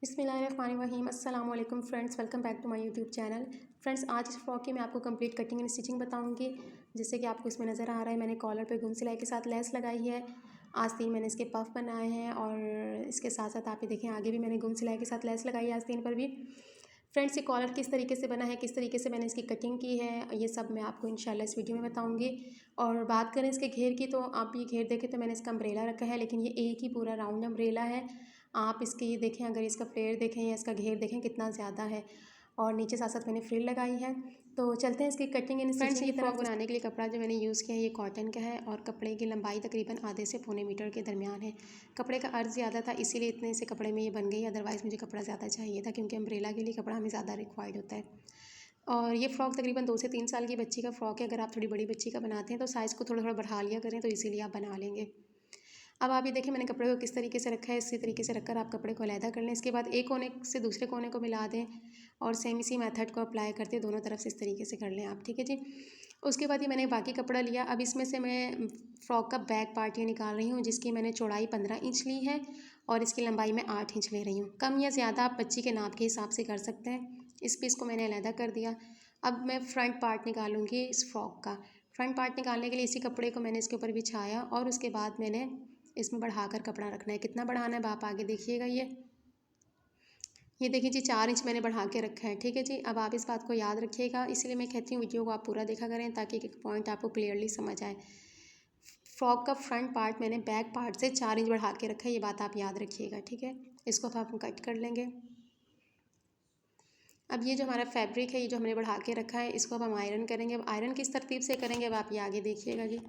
बिस्मिल्लाहिर्रहमानिर्रहीम अस्सलाम वालेकुम friends, welcome back to my YouTube channel. Friends, आज इस फ्रॉक की मैं आपको कंप्लीट कटिंग एंड स्टिचिंग बताऊंगी। जैसे कि आपको इसमें नज़र आ रहा है, मैंने कॉलर पे गुम सिलाई के साथ लेस लगाई है। आस्तीन मैंने इसके पफ बनाए हैं और इसके साथ साथ आप ये देखें आगे भी मैंने गुम सिलाई के साथ लेस लगाई है आस्तीन पर भी। फ्रेंड्स, ये कॉलर किस तरीके से बना है, किस तरीके से मैंने इसकी कटिंग की है, ये सब मैं आपको इंशाल्लाह इस वीडियो में बताऊंगी। और बात करें इसके घेर की, तो आप ये घेर देखें तो मैंने इसका अम्ब्रेला रखा है, लेकिन ये एक ही पूरा राउंड अम्ब्रेला है। आप इसकी ये देखें, अगर इसका फ्लेयर देखें या इसका घेर देखें कितना ज़्यादा है, और नीचे साथ साथ मैंने फ्रिल लगाई है। तो चलते हैं इसकी कटिंग एंड स्टिचिंग की तरफ। बनाने के लिए कपड़ा जो मैंने यूज़ किया है ये कॉटन का है और कपड़े की लंबाई तकरीबन आधे से पौने मीटर के दरमियान है। कपड़े का अर्ज ज़्यादा था, इसीलिए इतने से कपड़े में ये बन गई, अदरवाइज़ मुझे कपड़ा ज़्यादा चाहिए था क्योंकि अम्ब्रेला के लिए कपड़ा हमें ज़्यादा रिक्वायर्ड होता है। और ये फ़्रॉक तकरीबन 2 से 3 साल की बच्ची का फ़्रॉक है। अगर आप थोड़ी बड़ी बच्ची का बनाते हैं तो साइज़ को थोड़ा थोड़ा बढ़ा लिया करें, तो इसीलिए आप बना लेंगे। अब आप ये देखें मैंने कपड़े को किस तरीके से रखा है, इसी तरीके से रखकर आप कपड़े को अलहदा कर लें। इसके बाद एक कोने से दूसरे कोने को मिला दें और सेम इसी मेथड को अप्लाई करते दोनों तरफ से इस तरीके से कर लें आप, ठीक है जी। उसके बाद ये मैंने बाकी कपड़ा लिया। अब इसमें से मैं फ़्रॉक का बैक पार्ट ये निकाल रही हूँ, जिसकी मैंने चौड़ाई 15 इंच ली है और इसकी लंबाई मैं 8 इंच ले रही हूँ। कम या ज़्यादा आप बच्ची के नाप के हिसाब से कर सकते हैं। इस पीस को मैंने अलहदा कर दिया। अब मैं फ्रंट पार्ट निकालूंगी इस फ्रॉक का। फ्रंट पार्ट निकालने के लिए इसी कपड़े को मैंने इसके ऊपर बिछाया और उसके बाद मैंने इसमें बढ़ाकर कपड़ा रखना है। कितना बढ़ाना है आप आगे देखिएगा। ये देखिए जी 4 इंच मैंने बढ़ा के रखा है, ठीक है जी। अब आप इस बात को याद रखिएगा, इसीलिए मैं कहती हूँ वीडियो को आप पूरा देखा करें ताकि एक पॉइंट आपको क्लियरली समझ आए। फ्रॉक का फ्रंट पार्ट मैंने बैक पार्ट से 4 इंच बढ़ा के रखा है, ये बात आप याद रखिएगा, ठीक है। इसको अब हम कट कर लेंगे। अब ये जो हमारा फैब्रिक है, ये जो हमने बढ़ा के रखा है, इसको अब हम आयरन करेंगे। अब आयरन किस तरतीब से करेंगे अब आप ये आगे देखिएगा जी।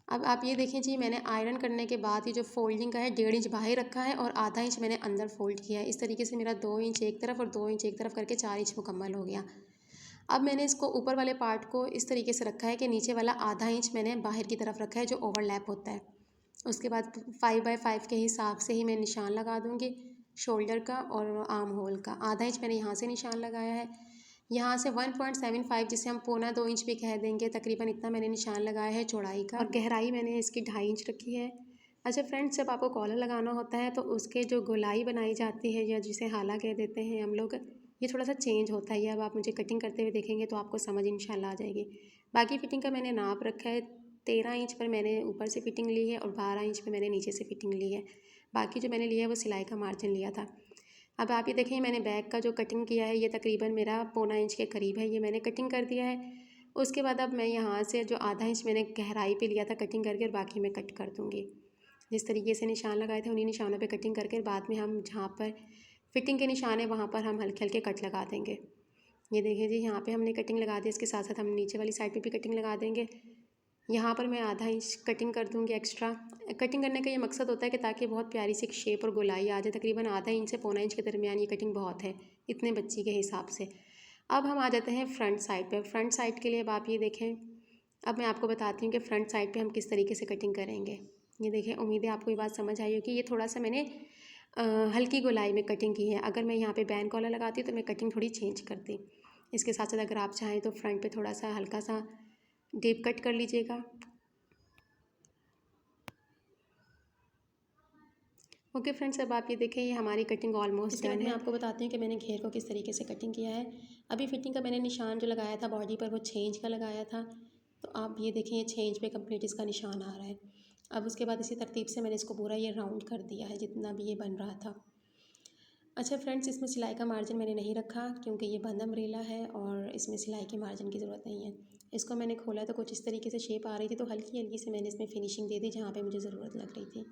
अब आप ये देखें जी, मैंने आयरन करने के बाद ये जो फोल्डिंग का है 1.5 इंच बाहर रखा है और आधा इंच मैंने अंदर फोल्ड किया है। इस तरीके से मेरा 2 इंच एक तरफ और 2 इंच एक तरफ करके 4 इंच मुकम्मल हो गया। अब मैंने इसको ऊपर वाले पार्ट को इस तरीके से रखा है कि नीचे वाला आधा इंच मैंने बाहर की तरफ रखा है जो ओवरलैप होता है। उसके बाद 5x5 के हिसाब से ही मैं निशान लगा दूँगी शोल्डर का और आर्म होल का। आधा इंच मैंने यहाँ से निशान लगाया है, यहाँ से 1.75 जिसे हम 1.25 इंच भी कह देंगे, तकरीबन इतना मैंने निशान लगाया है चौड़ाई का। और गहराई मैंने इसकी 2.5 इंच रखी है। अच्छा फ्रेंड्स, जब आपको कॉलर लगाना होता है तो उसके जो गोलाई बनाई जाती है या जिसे हाला कह देते हैं हम लोग, ये थोड़ा सा चेंज होता है। ये अब आप मुझे कटिंग करते हुए देखेंगे तो आपको समझ इंशाल्लाह आ जाएगी। बाकी फ़िटिंग का मैंने नाप रखा है, 13 इंच पर मैंने ऊपर से फ़िटिंग ली है और 12 इंच पर मैंने नीचे से फ़िटिंग ली है। बाकी जो मैंने लिया है वो सिलाई का मार्जिन लिया था। अब आप ये देखें मैंने बैक का जो कटिंग किया है ये तकरीबन मेरा 1.25 इंच के करीब है, ये मैंने कटिंग कर दिया है। उसके बाद अब मैं यहाँ से जो आधा इंच मैंने गहराई पे लिया था कटिंग करके और बाकी मैं कट कर दूँगी। जिस तरीके से निशान लगाए थे उन्हीं निशानों पे कटिंग करके बाद में हम जहाँ पर फिटिंग के निशान है वहाँ पर हम हल्के हल्के कट लगा देंगे। ये देखिए जी, यहाँ पे हमने कटिंग लगा दी, इसके साथ साथ हम नीचे वाली साइड पे भी कटिंग लगा देंगे। यहाँ पर मैं आधा इंच कटिंग कर दूँगी एक्स्ट्रा। कटिंग करने का ये मकसद होता है कि ताकि बहुत प्यारी सी एक शेप और गोलाई आ जाए। तकरीबन आधा इंच से 1.25 इंच के दरमियान ये कटिंग बहुत है इतने बच्ची के हिसाब से। अब हम आ जाते हैं फ्रंट साइड पे। फ्रंट साइड के लिए अब आप ये देखें, अब मैं आपको बताती हूँ कि फ्रंट साइड पे हम किस तरीके से कटिंग करेंगे। ये देखें, उम्मीद है आपको ये बात समझ आई होगी। ये थोड़ा सा मैंने हल्की गोलाई में कटिंग की है। अगर मैं यहाँ पे बैन कॉलर लगाती तो मैं कटिंग थोड़ी चेंज करती। इसके साथ साथ अगर आप चाहें तो फ्रंट पे थोड़ा सा हल्का सा डीप कट कर लीजिएगा। ओके फ्रेंड्स, अब आप ये देखें ये हमारी कटिंग ऑलमोस्ट डन है। मैं आपको बताती हूँ कि मैंने घेर को किस तरीके से कटिंग किया है। अभी फिटिंग का मैंने निशान जो लगाया था बॉडी पर वो 6 इंच का लगाया था, तो आप ये देखें ये 6 इंच पे कंप्लीट इसका निशान आ रहा है। अब उसके बाद इसी तरतीब से मैंने इसको पूरा ये राउंड कर दिया है जितना भी ये बन रहा था। अच्छा फ्रेंड्स, इसमें सिलाई का मार्जिन मैंने नहीं रखा क्योंकि ये बंद अम्ब्रेला है और इसमें सिलाई के मार्जिन की ज़रूरत नहीं है। इसको मैंने खोला तो कुछ इस तरीके से शेप आ रही थी, तो हल्की हल्की से मैंने इसमें फिनिशिंग दे दी जहाँ पे मुझे ज़रूरत लग रही थी।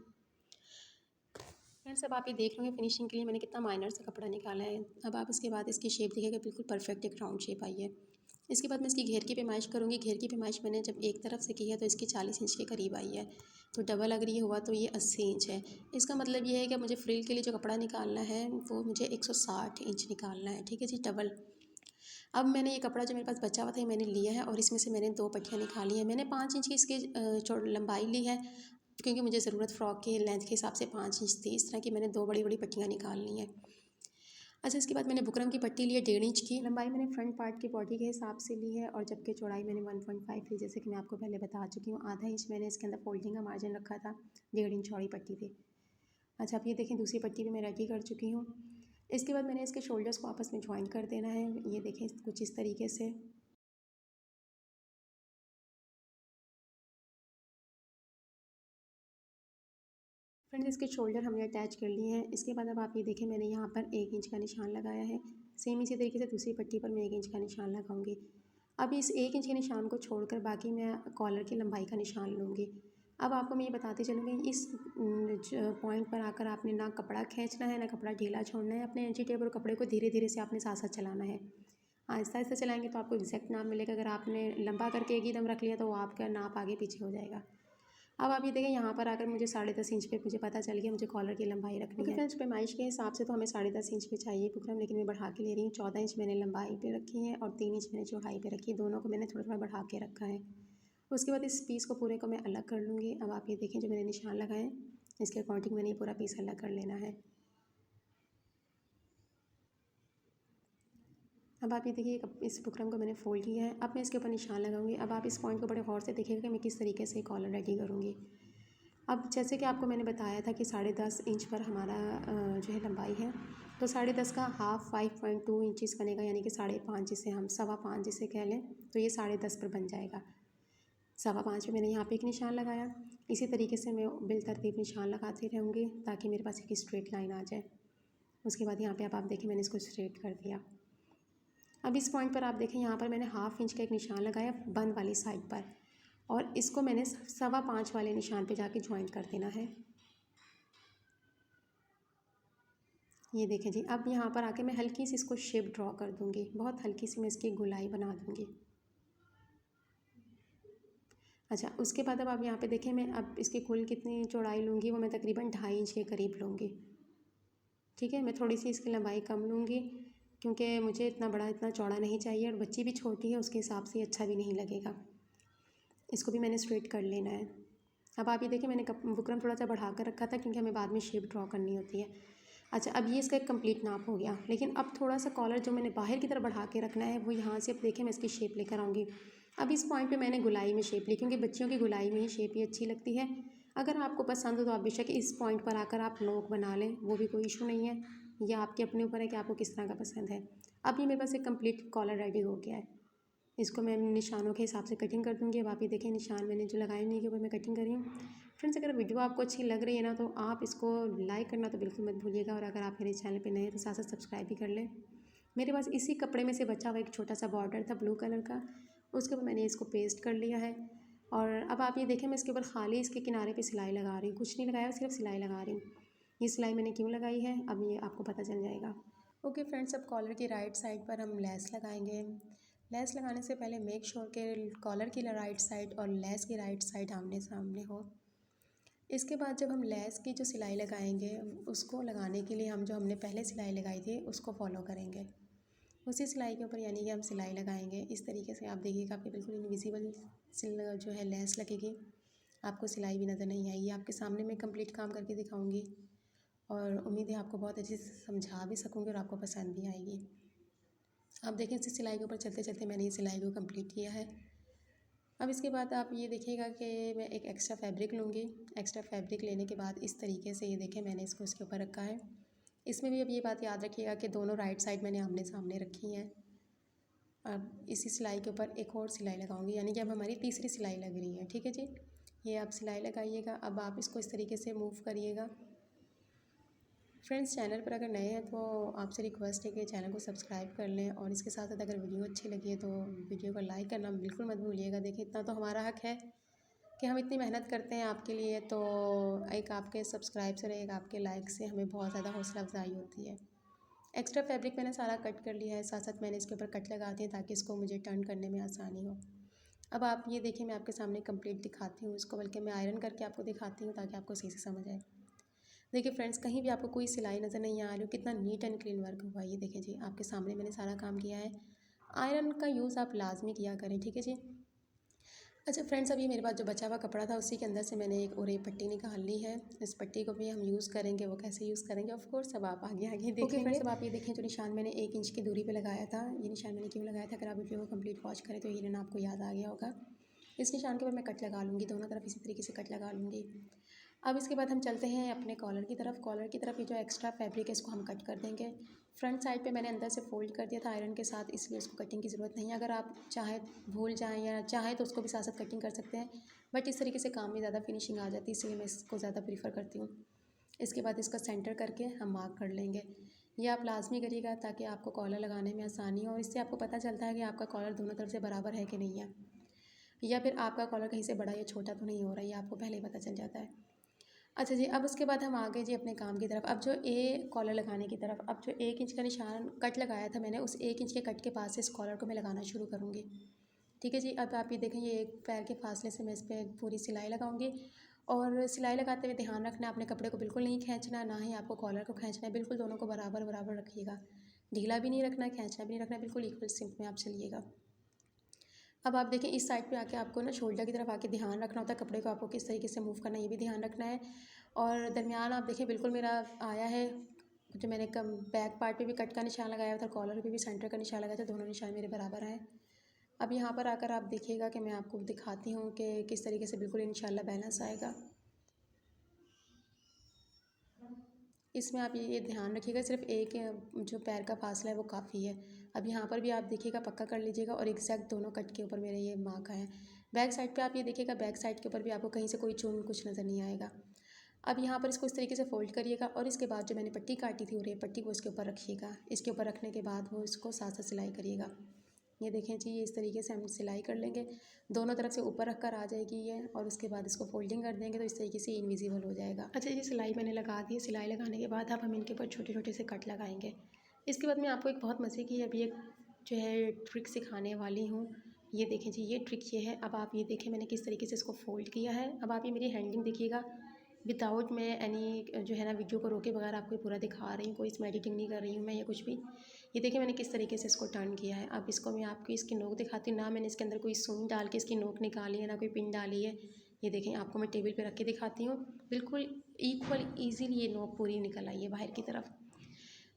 फ्रेंड्स, अब आप ये देख लेंगे फिनिशिंग के लिए मैंने कितना माइनर सा कपड़ा निकाला है। अब आप इसके बाद इसकी शेप देखिएगा, बिल्कुल परफेक्ट एक राउंड शेप आई है। इसके बाद मैं इसकी घेर की पैमाइश करूँगी। घेर की पैमाइश मैंने जब एक तरफ से की है तो इसकी 40 इंच के करीब आई है, तो डबल अगर ये हुआ तो ये 80 इंच है। इसका मतलब ये है कि मुझे फ्रिल के लिए जो कपड़ा निकालना है वो मुझे 160 इंच निकालना है, ठीक है जी, डबल। अब मैंने ये कपड़ा जो मेरे पास बचा हुआ था ये मैंने लिया है और इसमें से मैंने 2 पट्टियाँ निकाली हैं। मैंने 5 इंच की इसकी लंबाई ली है क्योंकि मुझे ज़रूरत फ़्रॉक के लेंथ के हिसाब से 5 इंच थी। इस तरह की मैंने 2 बड़ी बड़ी पट्टियाँ निकाल ली हैं। अच्छा, इसके बाद मैंने बुकरम की पट्टी ली है 1.5 इंच की। लंबाई मैंने फ्रंट पार्ट की बॉडी के हिसाब से ली है और जबकि चौड़ाई मैंने 1.5 ली, जैसे कि मैं आपको पहले बता चुकी हूँ। आधा इंच मैंने इसके अंदर फोल्डिंग का मार्जिन रखा था, 1.5 इंच चौड़ी पट्टी थी। अच्छा, अब ये देखें दूसरी पट्टी भी मैं रेडी कर चुकी हूँ। इसके बाद मैंने इसके शोल्डर्स को आपस में ज्वाइन कर देना है। ये देखें कुछ इस तरीके से। फ्रेंड्स इसके शोल्डर हमने अटैच कर लिए हैं। इसके बाद अब आप ये देखें मैंने यहाँ पर 1 इंच का निशान लगाया है। सेम इसी तरीके से दूसरी पट्टी पर मैं 1 इंच का निशान लगाऊंगी। अब इस 1 इंच के निशान को छोड़कर बाकी मैं कॉलर की लंबाई का निशान लूँगी। अब आपको मैं ये बताती चलूँगी, इस पॉइंट पर आकर आपने ना कपड़ा खींचना है ना कपड़ा ढीला छोड़ना है। अपने एंची टेप और कपड़े को धीरे धीरे से आपने साथ साथ चलाना है। आहिस्ता आहिस्ता चलाएंगे तो आपको एग्जैक्ट नाप मिलेगा। अगर आपने लंबा करके एक ही दम रख लिया तो वो आपका नाप आगे पीछे हो जाएगा। अब आप ये देखें यहाँ पर आकर मुझे 10.5 इंच पे मुझे पता चल गया मुझे कॉलर की लंबाई रखनी है। फ्रेंड्स पैमाइश के हिसाब से तो हमें 10.5 इंच पे चाहिए बुकरम, लेकिन मैं बढ़ा के ले रही हूँ। 14 इंच मैंने लंबाई पे रखी है और 3 इंच मैंने चौड़ाई पे रखी है। दोनों को मैंने थोड़ा थोड़ा बढ़ा के रखा है। उसके बाद इस पीस को पूरे को मैं अलग कर लूँगी। अब आप ये देखें जो मैंने निशान लगाए इसके अकॉर्डिंग मैंने ये पूरा पीस अलग कर लेना है। अब आप ये देखिए इस बुकरम को मैंने फोल्ड किया है। अब मैं इसके ऊपर निशान लगाऊंगी। अब आप इस पॉइंट को बड़े गौर से देखिएगा कि मैं किस तरीके से कॉलर रेडी करूँगी। अब जैसे कि आपको मैंने बताया था कि 10.5 इंच पर हमारा जो है लंबाई है, तो 10.5 का हाफ 5.2 इंचज़ बनेगा, यानी कि 5.5 जिसे हम 5.25 जिसे कह लें, तो ये 10.5 पर बन जाएगा। 5.25 पे मैंने यहाँ पे एक निशान लगाया। इसी तरीके से मैं बिलतरतीब निशान लगाती रहूँगी ताकि मेरे पास एक स्ट्रेट लाइन आ जाए। उसके बाद यहाँ पे अब आप देखें मैंने इसको स्ट्रेट कर दिया। अब इस पॉइंट पर आप देखें यहाँ पर मैंने हाफ इंच का एक निशान लगाया बंद वाली साइड पर, और इसको मैंने 5.25 वाले निशान पे जाके ज्वाइंट कर देना है। ये देखें जी। अब यहाँ पर आके मैं हल्की सी इसको शेप ड्रॉ कर दूँगी, बहुत हल्की सी मैं इसकी गोलाई बना दूँगी। अच्छा, उसके बाद अब आप यहाँ पे देखें मैं अब इसकी कुल कितनी चौड़ाई लूँगी, वो मैं तकरीबन 2.5 इंच के करीब लूँगी। ठीक है, मैं थोड़ी सी इसकी लंबाई कम लूँगी क्योंकि मुझे इतना बड़ा इतना चौड़ा नहीं चाहिए, और बच्ची भी छोटी है उसके हिसाब से अच्छा भी नहीं लगेगा। इसको भी मैंने स्ट्रेट कर लेना है। अब आप ये देखिए मैंने बुकरम थोड़ा सा बढ़ा कर रखा था क्योंकि हमें बाद में शेप ड्रॉ करनी होती है। अच्छा, अब ये इसका एक कंप्लीट नाप हो गया, लेकिन अब थोड़ा सा कॉलर जो मैंने बाहर की तरफ बढ़ा के रखना है वो यहाँ से अब देखें मैं इसकी शेप लेकर आऊँगी। अब इस पॉइंट पे मैंने गुलाई में शेप ली क्योंकि बच्चियों की गुलाई में ही शेप ही अच्छी लगती है। अगर आपको पसंद हो तो आप बेशक इस पॉइंट पर आकर आप नोक बना लें, वो भी कोई इशू नहीं है। ये आपके अपने ऊपर है कि आपको किस तरह का पसंद है। अब ये मेरे पास एक कंप्लीट कॉलर रेडी हो गया है। इसको मैं निशानों के हिसाब से कटिंग कर दूँगी। अब आप ये देखें निशान मैंने जो लगाए नहीं के ऊपर मैं कटिंग कर रही हूँ। फ्रेंड्स अगर वीडियो आपको अच्छी लग रही है ना तो आप इसको लाइक करना तो बिल्कुल मत भूलिएगा, और अगर आप मेरे चैनल पे नए हैं तो साथ साथ सब्सक्राइब भी कर लें। मेरे पास इसी कपड़े में से बचा हुआ एक छोटा सा बॉर्डर था ब्लू कलर का, उसके ऊपर मैंने इसको पेस्ट कर लिया है। और अब आप ये देखें मैं इसके ऊपर खाली इसके किनारे पर सिलाई लगा रही हूँ, कुछ नहीं लगाया, सिर्फ सिलाई लगा रही हूँ। ये सिलाई मैंने क्यों लगाई है अब ये आपको पता चल जाएगा। ओके फ्रेंड्स, अब कॉलर की राइट साइड पर हम लेस लगाएंगे। लेस लगाने से पहले मेक श्योर के कॉलर की राइट साइड और लेस की राइट साइड आमने सामने हो। इसके बाद जब हम लेस की जो सिलाई लगाएंगे उसको लगाने के लिए हम जो हमने पहले सिलाई लगाई थी उसको फॉलो करेंगे। उसी सिलाई के ऊपर यानी कि हम सिलाई लगाएंगे इस तरीके से। आप देखिएगा आपके बिल्कुल इनविजिबल जो है लेस लगेगी, आपको सिलाई भी नज़र नहीं आएगी। आपके सामने मैं कंप्लीट काम करके दिखाऊंगी और उम्मीद है आपको बहुत अच्छे से समझा भी सकूँगी और आपको पसंद भी आएगी। आप देखें इस सिलाई के ऊपर चलते चलते मैंने ये सिलाई को कंप्लीट किया है। अब इसके बाद आप ये देखिएगा कि मैं एक एक्स्ट्रा फैब्रिक लूँगी। एक्स्ट्रा फैब्रिक लेने के बाद इस तरीके से ये देखें मैंने इसको इसके ऊपर रखा है। इसमें भी अब ये बात याद रखिएगा कि दोनों राइट साइड मैंने आमने सामने रखी हैं। अब इसी सिलाई के ऊपर एक और सिलाई लगाऊंगी, यानी कि अब हमारी तीसरी सिलाई लग रही है। ठीक है जी, ये आप सिलाई लगाइएगा। अब आप इसको इस तरीके से मूव करिएगा। फ्रेंड्स चैनल पर अगर नए हैं तो आपसे रिक्वेस्ट है कि चैनल को सब्सक्राइब कर लें, और इसके साथ साथ अगर वीडियो अच्छी लगी है तो वीडियो को लाइक करना बिल्कुल मत भूलिएगा। देखिए इतना तो हमारा हक है कि हम इतनी मेहनत करते हैं आपके लिए, तो एक आपके सब्सक्राइब से एक आपके लाइक से हमें बहुत ज़्यादा हौसला अफजाई होती है। एक्स्ट्रा फैब्रिक मैंने सारा कट कर लिया है, साथ साथ मैंने इसके ऊपर कट लगाती हूँ ताकि इसको मुझे टर्न करने में आसानी हो। अब आप ये देखिए मैं आपके सामने कंप्लीट दिखाती हूँ इसको, बल्कि मैं आयरन करके आपको दिखाती हूँ ताकि आपको सही से समझ आए। देखिए फ्रेंड्स कहीं भी आपको कोई सिलाई नज़र नहीं आ रही हो, कितना नीट एंड क्लीन वर्क हुआ है। ये देखें जी आपके सामने मैंने सारा काम किया है। आयरन का यूज़ आप लाजमी किया करें, ठीक है जी। अच्छा फ्रेंड्स, अभी मेरे पास जो बचा हुआ कपड़ा था उसी के अंदर से मैंने एक और एक पट्टी निकाल ली है। इस पट्टी को भी हम यूज़ करेंगे, वो कैसे यूज़ करेंगे ऑफ कोर्स अब आप आगे आगे देखेंगे। ओके फ्रेंड्स, अब आप ये देखें जो निशान मैंने 1 इंच की दूरी पे लगाया था, ये निशान मैंने क्यों लगाया था, अगर आप वीडियो को कंप्लीट वॉच करें तो ये आपको याद आ गया होगा। इस निशान के ऊपर मैं कट लगा लूँगी, दोनों तरफ इसी तरीके से कट लगा लूँगी। अब इसके बाद हम चलते हैं अपने कॉलर की तरफ। कॉलर की तरफ ये जो एक्स्ट्रा फैब्रिक है इसको हम कट कर देंगे। फ्रंट साइड पे मैंने अंदर से फोल्ड कर दिया था आयरन के साथ, इसलिए उसको कटिंग की ज़रूरत नहीं है। अगर आप चाहें भूल जाएँ या चाहें तो उसको भी साथ साथ कटिंग कर सकते हैं, बट इस तरीके से काम में ज़्यादा फिनिशिंग आ जाती है, इसलिए मैं इसको ज़्यादा प्रीफर करती हूँ। इसके बाद इसका सेंटर करके हम मार्क कर लेंगे। ये आप लाजमी करिएगा ताकि आपको कॉलर लगाने में आसानी हो, और इससे आपको पता चलता है कि आपका कॉलर दोनों तरफ से बराबर है कि नहीं है, या फिर आपका कॉलर कहीं से बड़ा या छोटा तो नहीं हो रहा है, ये आपको पहले ही पता चल जाता है। अच्छा जी, अब उसके बाद हम आ गए जी अपने काम की तरफ। अब जो कॉलर लगाने की तरफ, अब जो 1 इंच का निशान कट लगाया था मैंने, उस 1 इंच के कट के पास से इस कॉलर को मैं लगाना शुरू करूँगी। ठीक है जी, अब आप ये देखें, ये एक पैर के फासले से मैं इस पर पूरी सिलाई लगाऊंगी। और सिलाई लगाते हुए ध्यान रखना है, अपने कपड़े को बिल्कुल नहीं खींचना, ना ही आपको कॉलर को खींचना है, बिल्कुल दोनों को बराबर बराबर रखिएगा। ढीला भी नहीं रखना है, खींचना भी नहीं रखना है, बिल्कुल इक्वल सिंक में आप चलिएगा। अब आप देखें, इस साइड पे आके आपको ना शोल्डर की तरफ आके ध्यान रखना होता है, कपड़े को आपको किस तरीके से मूव करना है ये भी ध्यान रखना है। और दरमियान आप देखें बिल्कुल मेरा आया है, जो मैंने कम बैक पार्ट पे भी कट का निशान लगाया था, कॉलर पे भी सेंटर का निशान लगाया था, दोनों निशान मेरे बराबर आए। अब यहाँ पर आकर आप देखिएगा कि मैं आपको दिखाती हूँ कि किस तरीके से बिल्कुल इंशाल्लाह बैलेंस आएगा। इसमें आप ये ध्यान रखिएगा, सिर्फ एक जो पैर का फासला है वो काफ़ी है। अब यहाँ पर भी आप देखिएगा, पक्का कर लीजिएगा, और एग्जैक्ट दोनों कट के ऊपर मेरे ये मार्क है। बैक साइड पे आप ये देखिएगा, बैक साइड के ऊपर भी आपको कहीं से कोई चून कुछ नज़र नहीं आएगा। अब यहाँ पर इसको इस तरीके से फोल्ड करिएगा, और इसके बाद जो मैंने पट्टी काटी थी और ये पट्टी को इसके ऊपर रखिएगा। इसके ऊपर रखने के बाद वो इसको साथ साथ सिलाई करिएगा। ये देखें जी, ये इस तरीके से हम सिलाई कर लेंगे, दोनों तरफ से ऊपर रख कर आ जाएगी ये, और उसके बाद इसको फोल्डिंग कर देंगे तो इस तरीके से इनविजिबल हो जाएगा। अच्छा जी, सिलाई मैंने लगा दी है। सिलाई लगाने के बाद अब हम इनके ऊपर छोटे छोटे से कट लगाएंगे। इसके बाद मैं आपको एक बहुत मज़े की अभी एक जो है ट्रिक सिखाने वाली हूँ। ये देखें जी, ये ट्रिक ये है। अब आप ये देखें मैंने किस तरीके से इसको फोल्ड किया है। अब आप ये मेरी हैंडलिंग देखिएगा, विदाउट मैं एनी जो है ना वीडियो को रोके बगैर आपको पूरा दिखा रही हूँ, कोई इसमें एडिटिंग नहीं कर रही हूँ मैं या कुछ भी। ये देखिए मैंने किस तरीके से इसको टर्न किया है। अब इसको मैं आपको इसकी नोक दिखाती हूँ, ना मैंने इसके अंदर कोई सुई डाल के इसकी नोक निकाली है, ना कोई पिन डाली है। ये देखें, आपको मैं टेबल पे रख के दिखाती हूँ, बिल्कुल इक्वल ईजीली ये नोक पूरी निकल आई है बाहर की तरफ।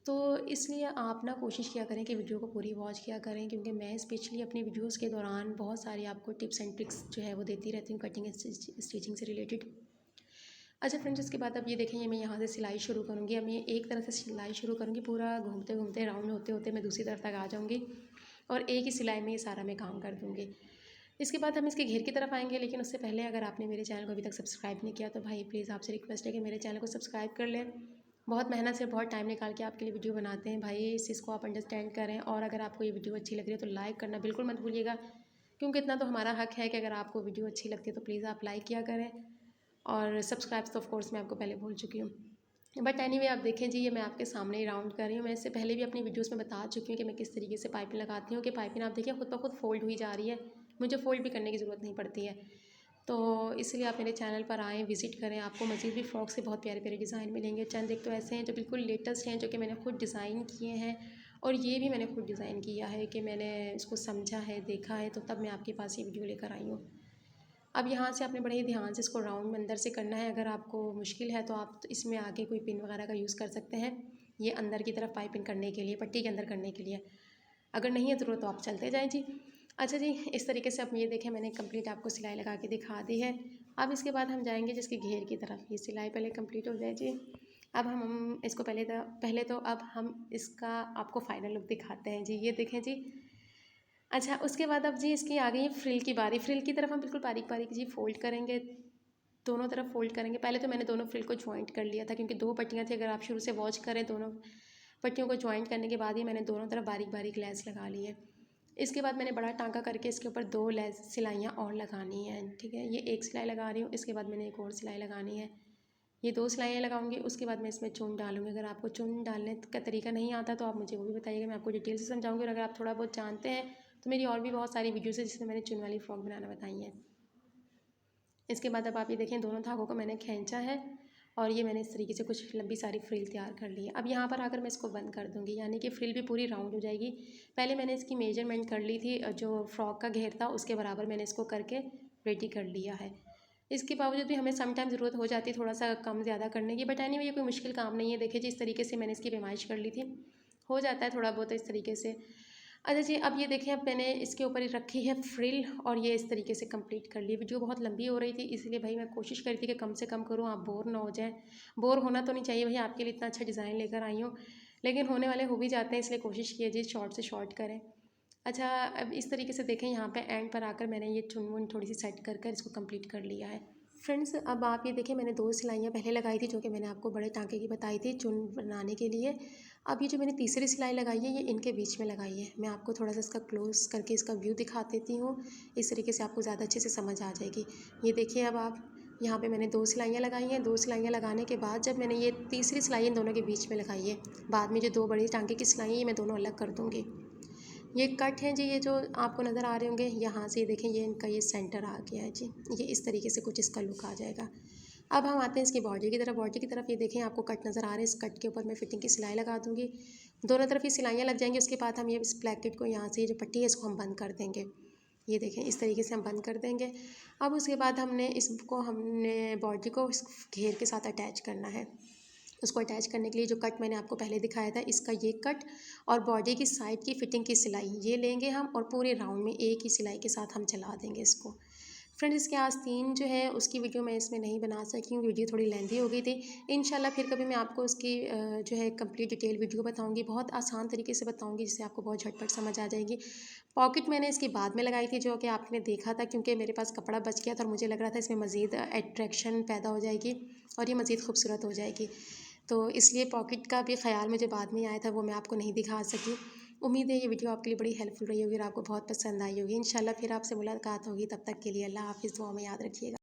तो इसलिए आप ना कोशिश किया करें कि वीडियो को पूरी वॉच किया करें, क्योंकि मैं स्पेशली अपनी वीडियोस के दौरान बहुत सारी आपको टिप्स एंड ट्रिक्स जो है वो देती रहती हूँ कटिंग स्टिचिंग से रिलेटेड। अच्छा फ्रेंड्स, इसके बाद अब ये देखेंगे, मैं यहाँ से सिलाई शुरू करूँगी। अब मैं एक तरफ से सिलाई शुरू करूँगी, पूरा घूमते घूमते राउंड होते होते मैं दूसरी तरफ तक आ जाऊँगी, और एक ही सिलाई में ये सारा मैं काम कर दूँगी। इसके बाद हम इसके घेर की तरफ आएंगे, लेकिन उससे पहले अगर आपने मेरे चैनल को अभी तक सब्सक्राइब नहीं किया तो भाई प्लीज़ आपसे रिक्वेस्ट है कि मेरे चैनल को सब्सक्राइब कर लें। बहुत मेहनत से बहुत टाइम निकाल के आपके लिए वीडियो बनाते हैं भाई, इस चीज़ को आप अंडरस्टैंड करें। और अगर आपको ये वीडियो अच्छी लग रही है तो लाइक करना बिल्कुल मत भूलिएगा, क्योंकि इतना तो हमारा हक है कि अगर आपको वीडियो अच्छी लगती है तो प्लीज़ आप लाइक किया करें। और सब्सक्राइब तो ऑफ कोर्स मैं आपको पहले बोल चुकी हूँ, बट एनीवे आप देखें जी, ये मैं आपके सामने ही राउंड कर रही हूँ। मैं इससे पहले भी अपनी वीडियोस में बता चुकी हूँ कि मैं किस तरीके से पाइपिंग लगाती हूँ, कि पाइपिंग आप देखिए खुद ब खुद फोल्ड हुई जा रही है, मुझे फोल्ड भी करने की ज़रूरत नहीं पड़ती है। तो इसलिए आप मेरे चैनल पर आएँ, विजिट करें, आपको मज़ीद भी फ्रॉक से बहुत प्यारे प्यारे डिज़ाइन मिलेंगे। चंद एक तो ऐसे हैं जो बिल्कुल लेटेस्ट हैं, जो कि मैंने खुद डिज़ाइन किए हैं, और ये भी मैंने खुद डिज़ाइन किया है कि मैंने इसको समझा है, देखा है, तो तब मैं आपके पास ये वीडियो लेकर आई हूँ। अब यहाँ से आपने बड़े ही ध्यान से इसको राउंड में अंदर से करना है। अगर आपको मुश्किल है तो आप इसमें आगे कोई पिन वगैरह का यूज़ कर सकते हैं, ये अंदर की तरफ पाइपिंग करने के लिए, पट्टी के अंदर करने के लिए। अगर नहीं है ज़रूरत तो आप चलते जाएँ जी। अच्छा जी, इस तरीके से अब ये देखें मैंने कंप्लीट आपको सिलाई लगा के दिखा दी है। अब इसके बाद हम जाएंगे जिसके घेर की तरफ। ये सिलाई पहले कंप्लीट हो जाए जी। अब हम इसको पहले तो अब हम इसका आपको फाइनल लुक दिखाते हैं जी। ये देखें जी। अच्छा, उसके बाद अब जी इसकी आ गई है फ्रिल की बारी। फ्रिल की तरफ हम बिल्कुल बारीक बारीक जी फोल्ड करेंगे, दोनों तरफ फोल्ड करेंगे। पहले तो मैंने दोनों फ्रिल को ज्वाइंट कर लिया था, क्योंकि 2 पट्टियाँ थी। अगर आप शुरू से वॉच करें, दोनों पट्टियों को ज्वाइंट करने के बाद ही मैंने दोनों तरफ बारीक बारीक लेस लगा ली है। इसके बाद मैंने बड़ा टाँका करके इसके ऊपर 2 लेस सिलाइयाँ और लगानी हैं। ठीक है, ये एक सिलाई लगा रही हूँ, इसके बाद मैंने एक और सिलाई लगानी है। ये 2 सिलाइयाँ लगाऊंगी, उसके बाद मैं इसमें चुन डालूंगी। अगर आपको चुन डालने का तरीका नहीं आता तो आप मुझे वो भी बताइएगा, मैं आपको डिटेल से समझाऊंगी। और अगर आप थोड़ा बहुत जानते हैं तो मेरी और भी बहुत सारी वीडियोस है जिसमें मैंने चुन वाली फ्रॉक बनाना बताई है। इसके बाद अब आप ये देखें, दोनों धागों को मैंने खींचा है, और ये मैंने इस तरीके से कुछ लंबी सारी फ्रिल तैयार कर ली है। अब यहाँ पर आकर मैं इसको बंद कर दूँगी, यानी कि फ्रिल भी पूरी राउंड हो जाएगी। पहले मैंने इसकी मेजरमेंट कर ली थी, जो फ्रॉक का घेर था उसके बराबर मैंने इसको करके रेडी कर लिया है। इसके बावजूद भी हमें सम टाइम ज़रूरत हो जाती है थोड़ा सा कम ज़्यादा करने की, बट एनीवे ये कोई मुश्किल काम नहीं है। देखिए जी, इस तरीके से मैंने इसकी पैमाइश कर ली थी, हो जाता है थोड़ा बहुत इस तरीके से। अच्छा जी, अब ये देखिए, अब मैंने इसके ऊपर रखी है फ्रिल और ये इस तरीके से कंप्लीट कर ली। वीडियो बहुत लंबी हो रही थी, इसलिए भाई मैं कोशिश कर रही थी कि कम से कम करूँ, आप बोर ना हो जाएँ। बोर होना तो नहीं चाहिए भाई, आपके लिए इतना अच्छा डिज़ाइन लेकर आई हूँ, लेकिन होने वाले हो भी जाते हैं, इसलिए कोशिश कीजिए शॉर्ट से शॉर्ट करें। अच्छा, अब इस तरीके से देखें, यहाँ पे एंड पर आकर मैंने ये चुन वुन थोड़ी सी सेट कर इसको कंप्लीट कर लिया है। फ्रेंड्स, अब आप ये देखें, मैंने 2 सिलाइयाँ पहले लगाई थी, जो कि मैंने आपको बड़े टाँके की बताई थी चुन बनाने के लिए। अब ये जो मैंने तीसरी सिलाई लगाई है, ये इनके बीच में लगाई है। मैं आपको थोड़ा सा इसका क्लोज करके इसका व्यू दिखा देती हूँ, इस तरीके से आपको ज़्यादा अच्छे से समझ आ जाएगी। ये देखिए, अब आप यहाँ पे मैंने 2 सिलाइयाँ लगाई हैं। 2 सिलाइयाँ लगाने के बाद जब मैंने ये तीसरी सिलाई इन दोनों के बीच में लगाई है, बाद में जो 2 बड़ी टाँके की सिलाई है, ये मैं दोनों अलग कर दूँगी। ये कट हैं जी, ये जो आपको नज़र आ रहे होंगे, यहाँ से देखें, ये इनका ये सेंटर आ गया है जी। ये इस तरीके से कुछ इसका लुक आ जाएगा। अब हम आते हैं इसकी बॉडी की तरफ। बॉडी की तरफ ये देखें, आपको कट नज़र आ रहे हैं, इस कट के ऊपर मैं फिटिंग की सिलाई लगा दूँगी। दोनों तरफ ये सिलाइयाँ लग जाएंगी। उसके बाद हम ये इस ब्लैकेट को यहाँ से, ये जो पट्टी है, इसको हम बंद कर देंगे। ये देखें, इस तरीके से हम बंद कर देंगे। अब उसके बाद हमने बॉडी को इस घेर के साथ अटैच करना है। उसको अटैच करने के लिए जो कट मैंने आपको पहले दिखाया था, इसका ये कट और बॉडी की साइड की फिटिंग की सिलाई ये लेंगे हम, और पूरे राउंड में एक ही सिलाई के साथ हम चला देंगे इसको। फ्रेंड्स, इसके आस्तीन जो है उसकी वीडियो मैं इसमें नहीं बना सकी हूँ, वीडियो थोड़ी लेंथी हो गई थी। इंशाल्लाह फिर कभी मैं आपको उसकी जो है कंप्लीट डिटेल वीडियो बताऊँगी, बहुत आसान तरीके से बताऊँगी, जिससे आपको बहुत झटपट समझ आ जाएगी। पॉकेट मैंने इसकी बाद में लगाई थी, जो कि आपने देखा था, क्योंकि मेरे पास कपड़ा बच गया था और मुझे लग रहा था इसमें मज़ीद अट्रैक्शन पैदा हो जाएगी और ये मज़ीद खूबसूरत हो जाएगी। तो इसलिए पॉकेट का भी ख़्याल मुझे बाद में आया था, वो मैं आपको नहीं दिखा सकी। उम्मीद है ये वीडियो आपके लिए बड़ी हेल्पफुल रही होगी और आपको बहुत पसंद आई होगी। इंशाल्लाह फिर आपसे मुलाकात होगी, तब तक के लिए अल्लाह हाफ़िज़, दुआ में याद रखिएगा।